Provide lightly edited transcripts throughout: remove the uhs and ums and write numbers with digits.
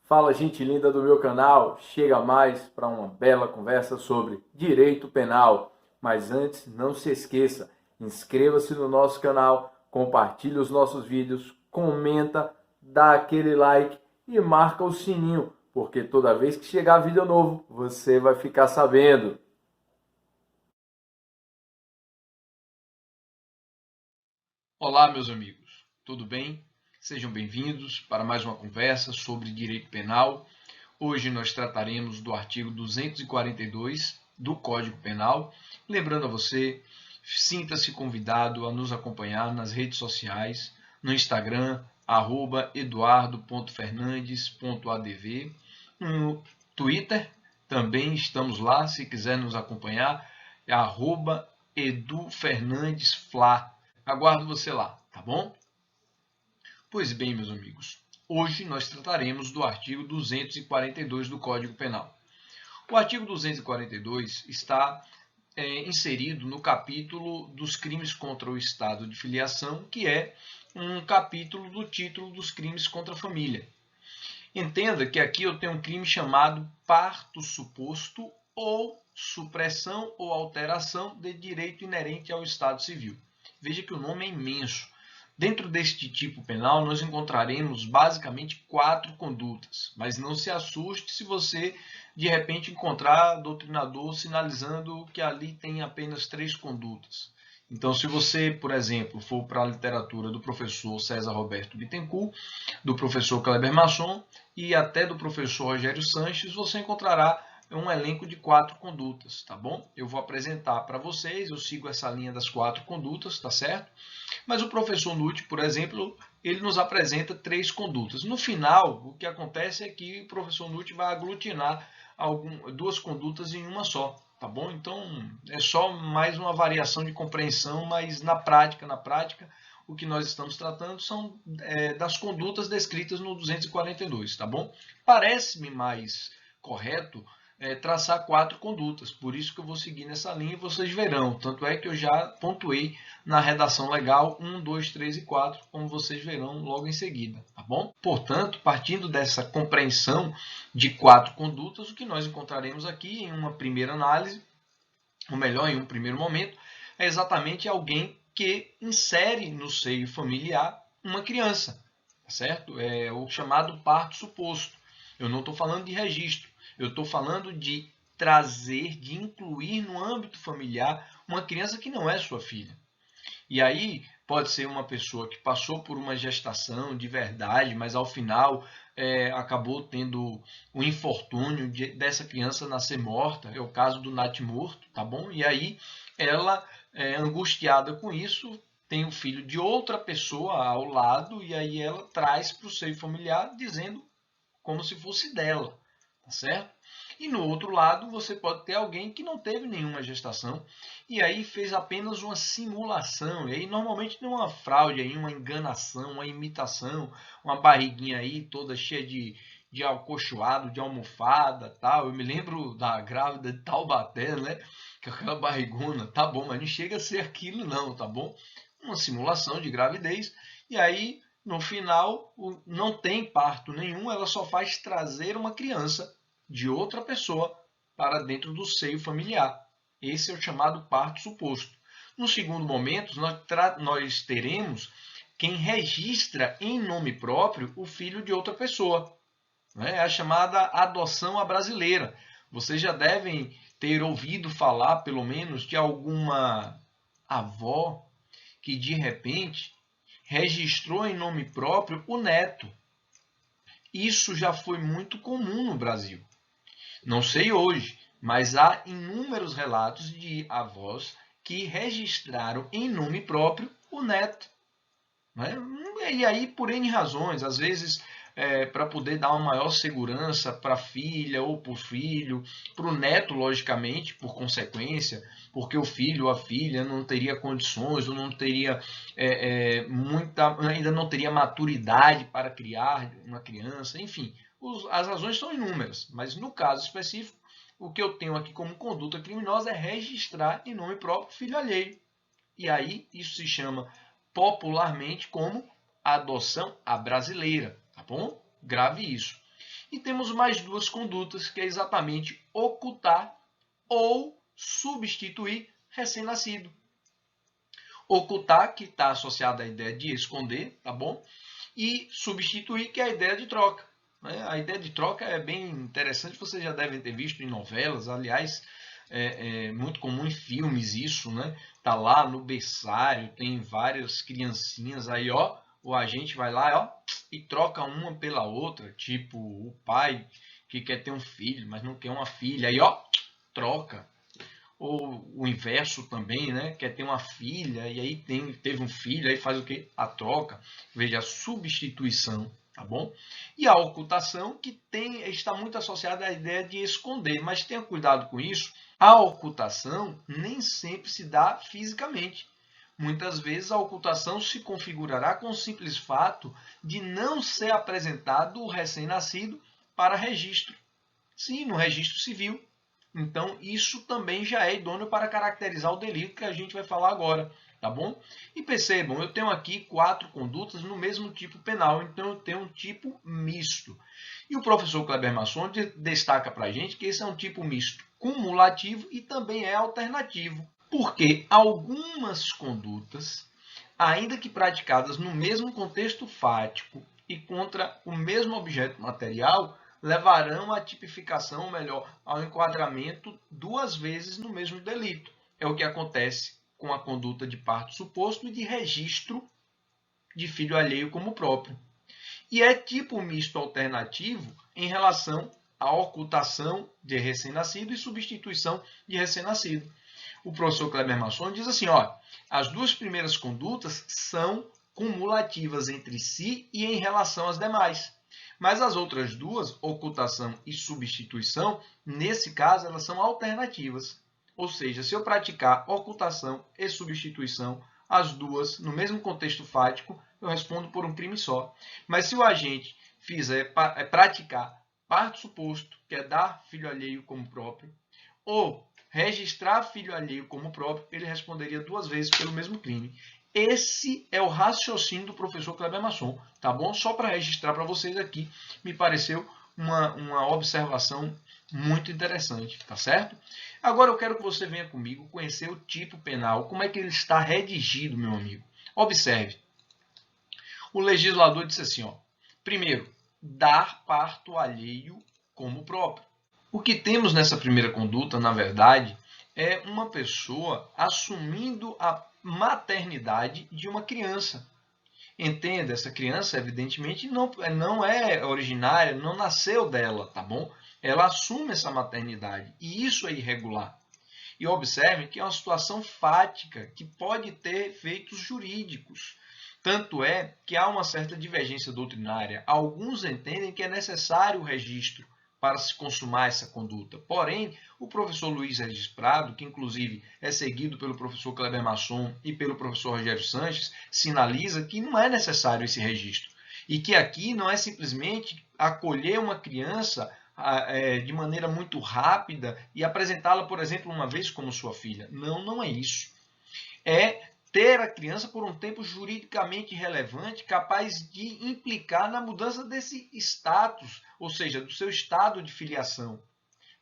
Fala, gente linda do meu canal, chega mais para uma bela conversa sobre direito penal. Mas antes, não se esqueça, inscreva-se no nosso canal, compartilhe os nossos vídeos, comenta, dá aquele like e marca o sininho, porque toda vez que chegar vídeo novo, você vai ficar sabendo. Olá, meus amigos, tudo bem? Sejam bem-vindos para mais uma conversa sobre direito penal. Hoje nós trataremos do artigo 242 do Código Penal. Lembrando a você, sinta-se convidado a nos acompanhar nas redes sociais, no Instagram, @eduardo.fernandes.adv, no Twitter, também estamos lá, se quiser nos acompanhar, é @edufernandesfla. Aguardo você lá, tá bom? Pois bem, meus amigos, hoje nós trataremos do artigo 242 do Código Penal. O artigo 242 está inserido no capítulo dos crimes contra o estado de filiação, que é um capítulo do título dos crimes contra a família. Entenda que aqui eu tenho um crime chamado parto suposto ou supressão ou alteração de direito inerente ao estado civil. Veja que o nome é imenso. Dentro deste tipo penal, nós encontraremos basicamente 4 condutas, mas não se assuste se você de repente encontrar doutrinador sinalizando que ali tem apenas 3 condutas. Então, se você, por exemplo, for para a literatura do professor César Roberto Bittencourt, do professor Kleber Masson e até do professor Rogério Sanches, você encontrará um elenco de 4 condutas, tá bom? Eu vou apresentar para vocês, eu sigo essa linha das 4 condutas, tá certo? Mas o professor Nutt, por exemplo, ele nos apresenta 3 condutas. No final, o que acontece é que o professor Nutt vai aglutinar 2 condutas em uma só, tá bom? Então, é só mais uma variação de compreensão, mas na prática, o que nós estamos tratando são das condutas descritas no 242, tá bom? Parece-me mais correto traçar 4 condutas, por isso que eu vou seguir nessa linha e vocês verão. Tanto é que eu já pontuei na redação legal 1, 2, 3 e 4, como vocês verão logo em seguida, tá bom? Portanto, partindo dessa compreensão de 4 condutas, o que nós encontraremos aqui em uma primeira análise, ou melhor, em um primeiro momento, é exatamente alguém que insere no seio familiar uma criança, tá certo? É o chamado parto suposto. Eu não estou falando de registro, eu estou falando de trazer, de incluir no âmbito familiar uma criança que não é sua filha. E aí pode ser uma pessoa que passou por uma gestação de verdade, mas ao final acabou tendo o infortúnio dessa criança nascer morta. É o caso do natimorto, tá bom? E aí ela, angustiada com isso, tem o filho de outra pessoa ao lado e aí ela traz para o seio familiar dizendo como se fosse dela, tá certo? E no outro lado, você pode ter alguém que não teve nenhuma gestação e aí fez apenas uma simulação. E aí normalmente tem uma fraude aí, uma enganação, uma imitação, uma barriguinha aí toda cheia de alcochoado, de almofada, tal. Eu me lembro da grávida de Taubaté, né? Com aquela barrigona, tá bom, mas não chega a ser aquilo não, tá bom? Uma simulação de gravidez e aí no final não tem parto nenhum, ela só faz trazer uma criança de outra pessoa para dentro do seio familiar. Esse é o chamado parto suposto. No segundo momento, nós teremos quem registra em nome próprio o filho de outra pessoa. É a chamada adoção à brasileira. Vocês já devem ter ouvido falar, pelo menos, de alguma avó que de repente registrou em nome próprio o neto. Isso já foi muito comum no Brasil. Não sei hoje, mas há inúmeros relatos de avós que registraram em nome próprio o neto. Né? E aí, por N razões, às vezes para poder dar uma maior segurança para a filha ou para o filho, para o neto, logicamente, por consequência, porque o filho ou a filha não teria condições ou não teria ainda não teria maturidade para criar uma criança, enfim, as razões são inúmeras, mas no caso específico, o que eu tenho aqui como conduta criminosa é registrar em nome próprio filho alheio. E aí isso se chama popularmente como adoção à brasileira, tá bom? Grave isso. E temos mais duas condutas, que é exatamente ocultar ou substituir recém-nascido. Ocultar, que está associado à ideia de esconder, tá bom? E substituir, que é a ideia de troca. A ideia de troca é bem interessante, vocês já devem ter visto em novelas, aliás, é muito comum em filmes isso, né? Tá lá no berçário, tem várias criancinhas aí, ó, o agente vai lá, ó, e troca uma pela outra, tipo o pai que quer ter um filho, mas não quer uma filha, aí ó, troca. Ou o inverso também, né? Quer ter uma filha e aí teve um filho, aí faz o quê? A troca. Veja, a substituição, tá bom? E a ocultação, que está muito associada à ideia de esconder, mas tenha cuidado com isso. A ocultação nem sempre se dá fisicamente. Muitas vezes a ocultação se configurará com o simples fato de não ser apresentado o recém-nascido para registro. Sim, no registro civil. Então, isso também já é idôneo para caracterizar o delito que a gente vai falar agora, tá bom? E percebam, eu tenho aqui 4 condutas no mesmo tipo penal, então eu tenho um tipo misto. E o professor Kleber Masson destaca para a gente que esse é um tipo misto cumulativo e também é alternativo, porque algumas condutas, ainda que praticadas no mesmo contexto fático e contra o mesmo objeto material, levarão à tipificação, ou melhor, ao enquadramento 2 vezes no mesmo delito. É o que acontece com a conduta de parto suposto e de registro de filho alheio como próprio. E é tipo misto alternativo em relação à ocultação de recém-nascido e substituição de recém-nascido. O professor Kleber Masson diz assim, ó, as 2 primeiras condutas são cumulativas entre si e em relação às demais. Mas as outras 2, ocultação e substituição, nesse caso, elas são alternativas. Ou seja, se eu praticar ocultação e substituição, as 2, no mesmo contexto fático, eu respondo por um crime só. Mas se o agente praticar parto suposto, que é dar filho alheio como próprio, ou registrar filho alheio como próprio, ele responderia 2 vezes pelo mesmo crime. Esse é o raciocínio do professor Kleber Masson, tá bom? Só para registrar para vocês aqui, me pareceu uma observação muito interessante, tá certo? Agora eu quero que você venha comigo conhecer o tipo penal, como é que ele está redigido, meu amigo. Observe. O legislador disse assim, ó, primeiro, dar parto alheio como próprio. O que temos nessa primeira conduta, na verdade, é uma pessoa assumindo a maternidade de uma criança. Entenda, essa criança, evidentemente, não é originária, não nasceu dela, tá bom? Ela assume essa maternidade e isso é irregular. E observe que é uma situação fática que pode ter efeitos jurídicos. Tanto é que há uma certa divergência doutrinária. Alguns entendem que é necessário o registro para se consumar essa conduta. Porém, o professor Luiz Regis Prado, que inclusive é seguido pelo professor Kleber Masson e pelo professor Rogério Sanches, sinaliza que não é necessário esse registro. E que aqui não é simplesmente acolher uma criança de maneira muito rápida e apresentá-la, por exemplo, uma vez como sua filha. Não, não é isso. É ter a criança por um tempo juridicamente relevante, capaz de implicar na mudança desse status, ou seja, do seu estado de filiação,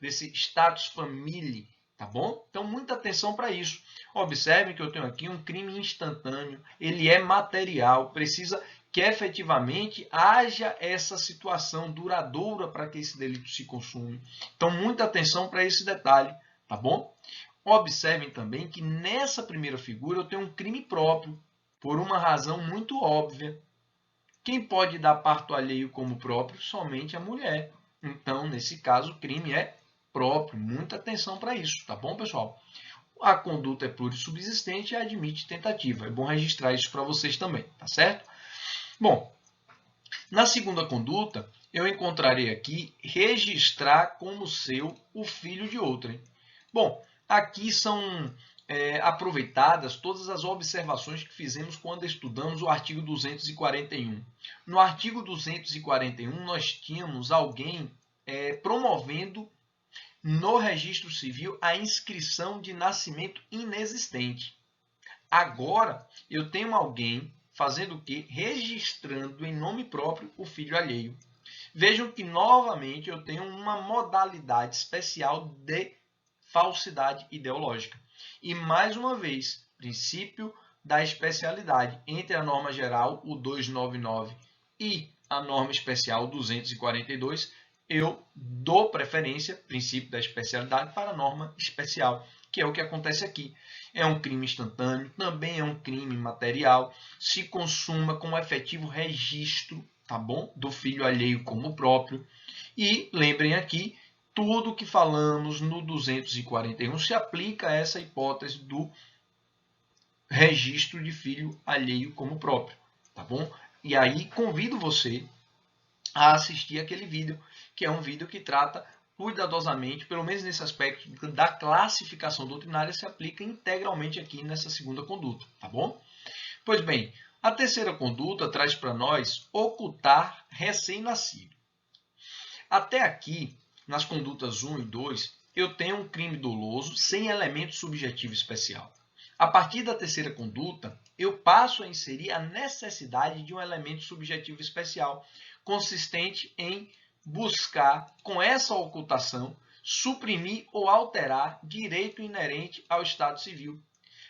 desse status família, tá bom? Então, muita atenção para isso. Observe que eu tenho aqui um crime instantâneo, ele é material, precisa que efetivamente haja essa situação duradoura para que esse delito se consuma. Então, muita atenção para esse detalhe, tá bom? Observem também que nessa primeira figura eu tenho um crime próprio, por uma razão muito óbvia. Quem pode dar parto alheio como próprio? Somente a mulher. Então, nesse caso, o crime é próprio. Muita atenção para isso, tá bom, pessoal? A conduta é plurissubsistente e admite tentativa. É bom registrar isso para vocês também, tá certo? Bom, na segunda conduta, eu encontrarei aqui registrar como seu o filho de outrem. Bom, aqui são aproveitadas todas as observações que fizemos quando estudamos o artigo 241. No artigo 241, nós tínhamos alguém promovendo no registro civil a inscrição de nascimento inexistente. Agora, eu tenho alguém fazendo o quê? Registrando em nome próprio o filho alheio. Vejam que, novamente, eu tenho uma modalidade especial de falsidade ideológica. E, mais uma vez, princípio da especialidade entre a norma geral, o 299, e a norma especial 242, eu dou preferência, princípio da especialidade, para a norma especial, que é o que acontece aqui. É um crime instantâneo, também é um crime material, se consuma com efetivo registro, tá bom? Do filho alheio como próprio. E lembrem aqui, tudo que falamos no 241 se aplica a essa hipótese do registro de filho alheio como próprio, tá bom? E aí convido você a assistir aquele vídeo, que é um vídeo que trata cuidadosamente, pelo menos nesse aspecto da classificação doutrinária, se aplica integralmente aqui nessa segunda conduta, tá bom? Pois bem, a terceira conduta traz para nós ocultar recém-nascido. Até aqui, nas condutas 1 e 2, eu tenho um crime doloso sem elemento subjetivo especial. A partir da terceira conduta, eu passo a inserir a necessidade de um elemento subjetivo especial, consistente em buscar, com essa ocultação, suprimir ou alterar direito inerente ao Estado Civil.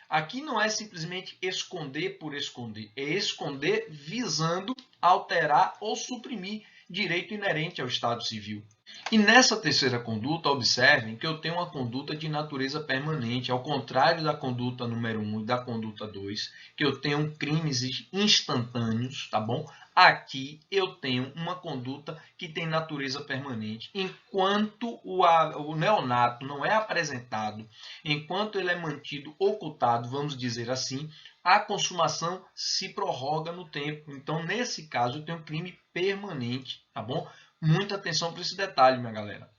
Aqui não é simplesmente esconder por esconder, é esconder visando alterar ou suprimir direito inerente ao Estado Civil. E nessa terceira conduta, observem que eu tenho uma conduta de natureza permanente, ao contrário da conduta número 1 e da conduta 2, que eu tenho crimes instantâneos, tá bom? Aqui eu tenho uma conduta que tem natureza permanente. Enquanto o neonato não é apresentado, enquanto ele é mantido ocultado, vamos dizer assim, a consumação se prorroga no tempo. Então, nesse caso, eu tenho crime permanente, tá bom? Muita atenção para esse detalhe, minha galera.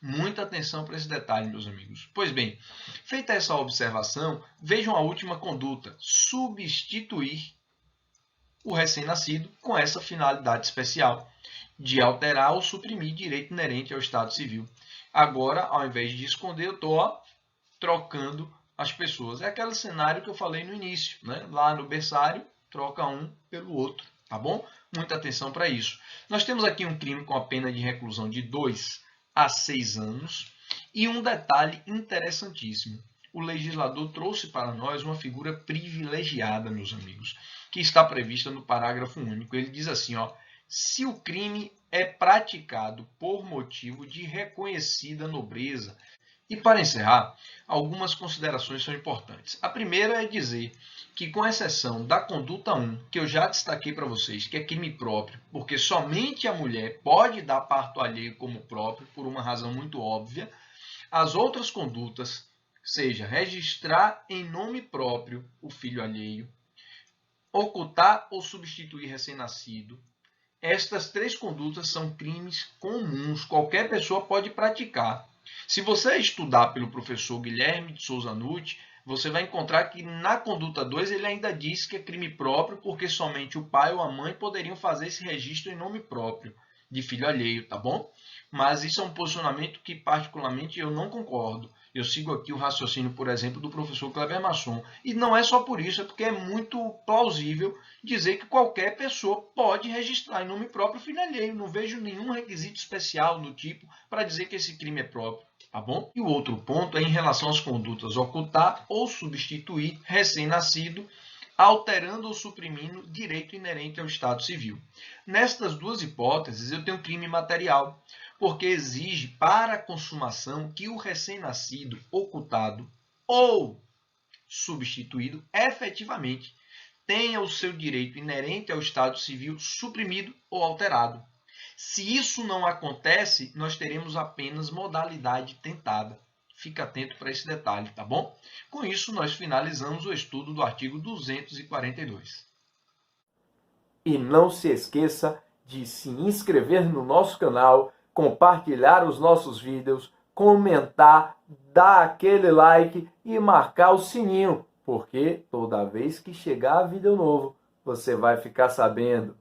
Muita atenção para esse detalhe, meus amigos. Pois bem, feita essa observação, vejam a última conduta: substituir o recém-nascido com essa finalidade especial de alterar ou suprimir direito inerente ao Estado Civil. Agora, ao invés de esconder, eu estou trocando as pessoas. É aquele cenário que eu falei no início, né? Lá no berçário, troca um pelo outro, tá bom? Muita atenção para isso. Nós temos aqui um crime com a pena de reclusão de 2 a 6 anos e um detalhe interessantíssimo. O legislador trouxe para nós uma figura privilegiada, meus amigos, que está prevista no parágrafo único. Ele diz assim, ó: se o crime é praticado por motivo de reconhecida nobreza. E para encerrar, algumas considerações são importantes. A primeira é dizer que, com exceção da conduta 1, que eu já destaquei para vocês, que é crime próprio, porque somente a mulher pode dar parto alheio como próprio, por uma razão muito óbvia, as outras condutas, seja registrar em nome próprio o filho alheio, ocultar ou substituir recém-nascido, estas três condutas são crimes comuns, qualquer pessoa pode praticar. Se você estudar pelo professor Guilherme de Souza Nutti, você vai encontrar que na conduta 2 ele ainda diz que é crime próprio porque somente o pai ou a mãe poderiam fazer esse registro em nome próprio de filho alheio, tá bom? Mas isso é um posicionamento que particularmente eu não concordo. Eu sigo aqui o raciocínio, por exemplo, do professor Kleber Masson. E não é só por isso, é porque é muito plausível dizer que qualquer pessoa pode registrar em nome próprio filho alheio. Não vejo nenhum requisito especial do tipo para dizer que esse crime é próprio, tá bom? E o outro ponto é em relação às condutas ocultar ou substituir recém-nascido, alterando ou suprimindo direito inerente ao Estado Civil. Nestas duas hipóteses, eu tenho crime material, porque exige para a consumação que o recém-nascido ocultado ou substituído efetivamente tenha o seu direito inerente ao Estado Civil suprimido ou alterado. Se isso não acontece, nós teremos apenas modalidade tentada. Fica atento para esse detalhe, tá bom? Com isso, nós finalizamos o estudo do artigo 242. E não se esqueça de se inscrever no nosso canal, compartilhar os nossos vídeos, comentar, dar aquele like e marcar o sininho, porque toda vez que chegar vídeo novo, você vai ficar sabendo.